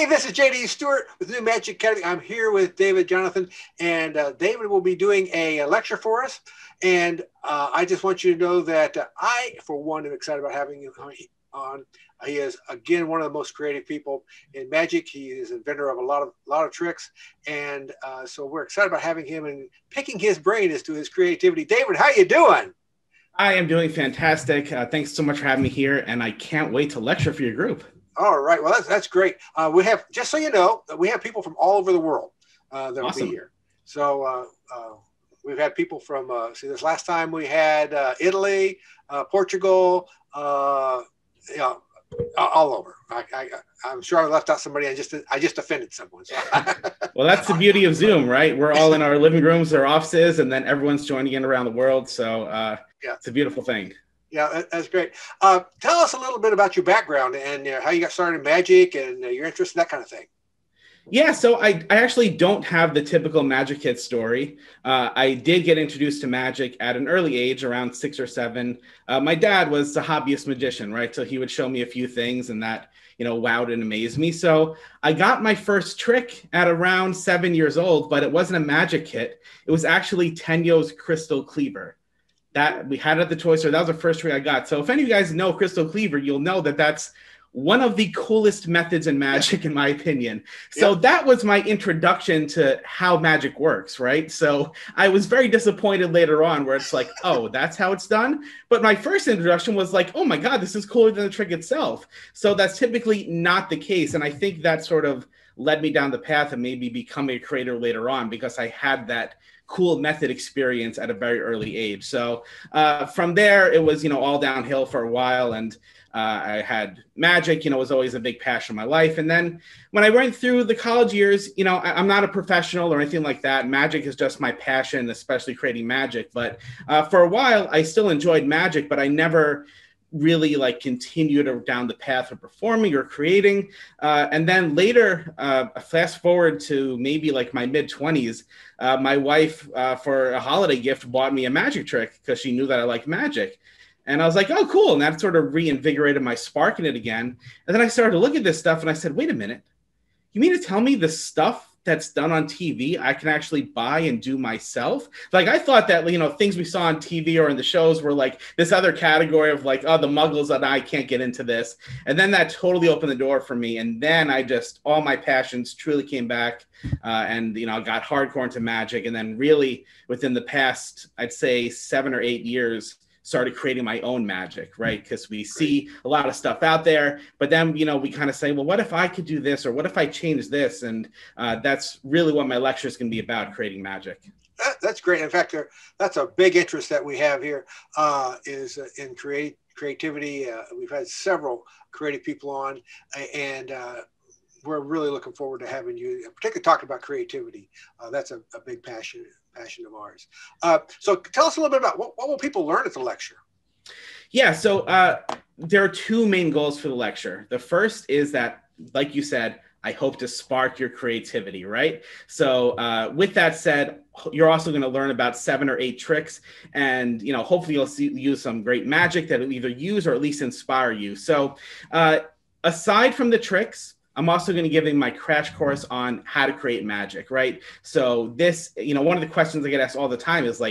Hey, this is JD Stewart with New Magic Academy. I'm here with David Johnathan, and David will be doing a lecture for us. And I just want you to know that I, for one, am excited about having him on. He is, again, one of the most creative people in magic. He is an inventor of a lot of tricks, and so we're excited about having him and picking his brain as to his creativity. David, how you doing? I am doing fantastic. Thanks so much for having me here, and I can't wait to lecture for your group. All right. Well, that's great. We have, just so you know, we have people from all over the world that will be here. So we've had people from, see, this last time we had Italy, Portugal, you know, all over. I'm sure I left out somebody. I just offended someone. So. Well, that's the beauty of Zoom, right? We're all in our living rooms or offices, and then everyone's joining in around the world. So yeah, it's a beautiful thing. Yeah, that's great. Tell us a little bit about your background and how you got started in magic and your interest in that kind of thing. Yeah, so I actually don't have the typical magic kid story. I did get introduced to magic at an early age, around 6 or 7. My dad was a hobbyist magician, right? So he would show me a few things, and that, wowed and amazed me. So I got my first trick at around 7 years old, but it wasn't a magic kit. It was actually Tenyo's Crystal Cleaver. That we had at the toy store. That was the first trick I got. So if any of you guys know Crystal Cleaver, you'll know that that's one of the coolest methods in magic, in my opinion. So that was my introduction to how magic works, right? So I was very disappointed later on where it's like, oh, that's how it's done. But my first introduction was like, oh my God, this is cooler than the trick itself. So that's typically not the case. And I think that sort of led me down the path of maybe becoming a creator later on, because I had that cool method experience at a very early age. So from there, it was, all downhill for a while. And I had magic, was always a big passion in my life. And then when I went through the college years, I'm not a professional or anything like that. Magic is just my passion, especially creating magic. But for a while, I still enjoyed magic, but I never really continued down the path of performing or creating. And then later, fast forward to maybe my mid-20s, my wife, for a holiday gift, bought me a magic trick because she knew that I liked magic. And I was like, oh, cool. And that sort of reinvigorated my spark in it again. And then I started to look at this stuff and I said, wait a minute, you mean to tell me the stuff that's done on TV, I can actually buy and do myself? I thought that, things we saw on TV or in the shows were this other category of oh, the muggles and I can't get into this. And then that totally opened the door for me. And then all my passions truly came back and, I got hardcore into magic. And then really within the past, I'd say 7 or 8 years, started creating my own magic, right? Because we see a lot of stuff out there, but then, we kind of say, well, what if I could do this? Or what if I change this? And that's really what my lecture is going to be about, creating magic. That's great. In fact, that's a big interest that we have here is in creativity. We've had several creative people on, and we're really looking forward to having you, particularly talking about creativity. That's a big passion of ours. So tell us a little bit about what will people learn at the lecture? Yeah, so there are 2 main goals for the lecture. The first is that, like you said, I hope to spark your creativity, right? So with that said, you're also going to learn about 7 or 8 tricks, and hopefully you'll use some great magic that will either use or at least inspire you. So aside from the tricks, I'm also going to give you my crash course on how to create magic, right? So this, one of the questions I get asked all the time is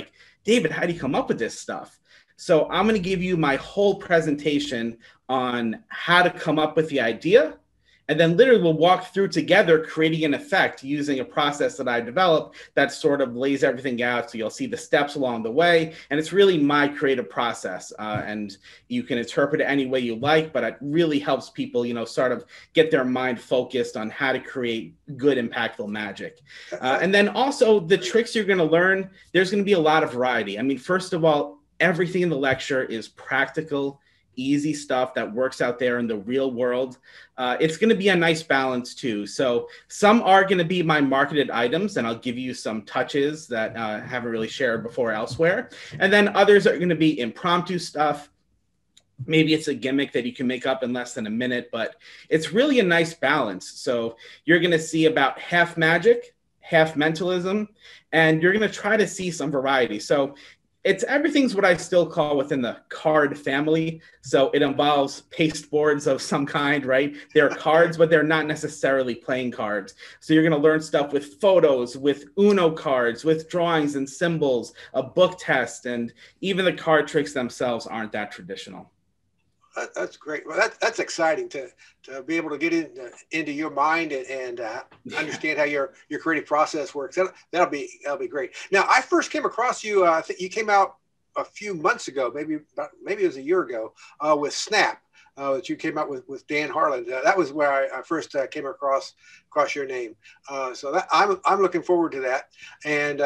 David, how do you come up with this stuff? So I'm going to give you my whole presentation on how to come up with the idea. And then literally we'll walk through together creating an effect using a process that I developed that sort of lays everything out. So you'll see the steps along the way. And it's really my creative process. And you can interpret it any way you like, but it really helps people, sort of get their mind focused on how to create good, impactful magic. And then also the tricks you're going to learn, there's going to be a lot of variety. I mean, first of all, everything in the lecture is practical, easy stuff that works out there in the real world. It's going to be a nice balance too. So some are going to be my marketed items, and I'll give you some touches that I haven't really shared before elsewhere. And then others are going to be impromptu stuff. Maybe it's a gimmick that you can make up in less than a minute, but it's really a nice balance. So you're going to see about half magic, half mentalism, and you're going to try to see some variety. So Everything's what I still call within the card family. So it involves paste boards of some kind, right? They're cards, but they're not necessarily playing cards. So you're going to learn stuff with photos, with Uno cards, with drawings and symbols, a book test, and even the card tricks themselves aren't that traditional. That's great. Well, that's exciting to be able to get into your mind and understand how your creative process works. That'll be great. Now, I first came across you. I think you came out a few months ago, maybe it was a year ago, with Snap. That you came out with Dan Harlan. That was where I first came across your name. So that I'm looking forward to that, and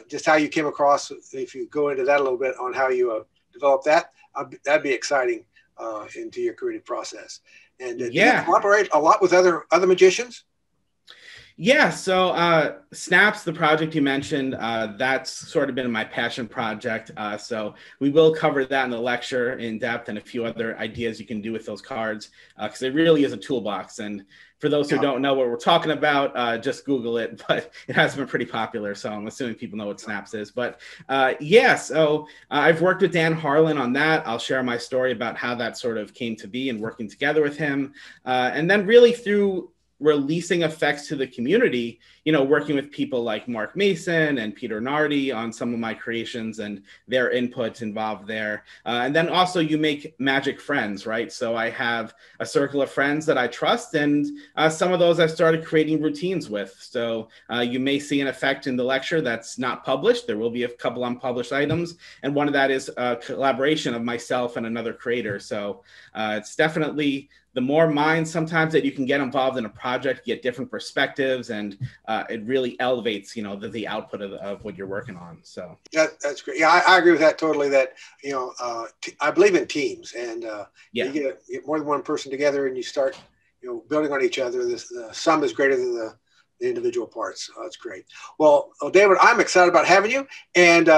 just how you came across. If you go into that a little bit on how you developed that, that'd be exciting. Into your creative process. And do you collaborate a lot with other magicians? Yeah, so Snap's the project you mentioned. That's sort of been my passion project. So we will cover that in the lecture in depth and a few other ideas you can do with those cards, because it really is a toolbox. And for those who don't know what we're talking about, just Google it. But it has been pretty popular, so I'm assuming people know what Snaps is. But so I've worked with Dan Harlan on that. I'll share my story about how that sort of came to be and working together with him. And then really through releasing effects to the community, working with people like Mark Mason and Peter Nardi on some of my creations and their inputs involved there. And then also you make magic friends, right? So I have a circle of friends that I trust, and some of those I started creating routines with. So you may see an effect in the lecture that's not published. There will be a couple unpublished items, and one of that is a collaboration of myself and another creator. So it's definitely the more minds sometimes that you can get involved in a project, get different perspectives, and it really elevates, the output of what you're working on. So that's great. Yeah, I agree with that totally. That I believe in teams, and you get more than one person together, and you start building on each other. The sum is greater than the individual parts. So that's great. Well, David, I'm excited about having you, and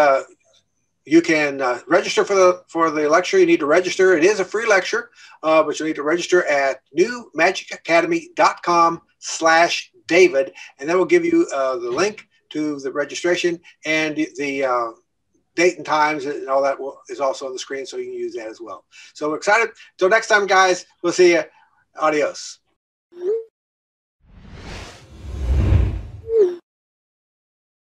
you can register for the lecture. You need to register. It is a free lecture, but you need to register at newmagicacademy.com/David, and that will give you the link to the registration, and the date and times and all that is also on the screen, so you can use that as well. So we're excited. Till next time, guys. We'll see you. Adios.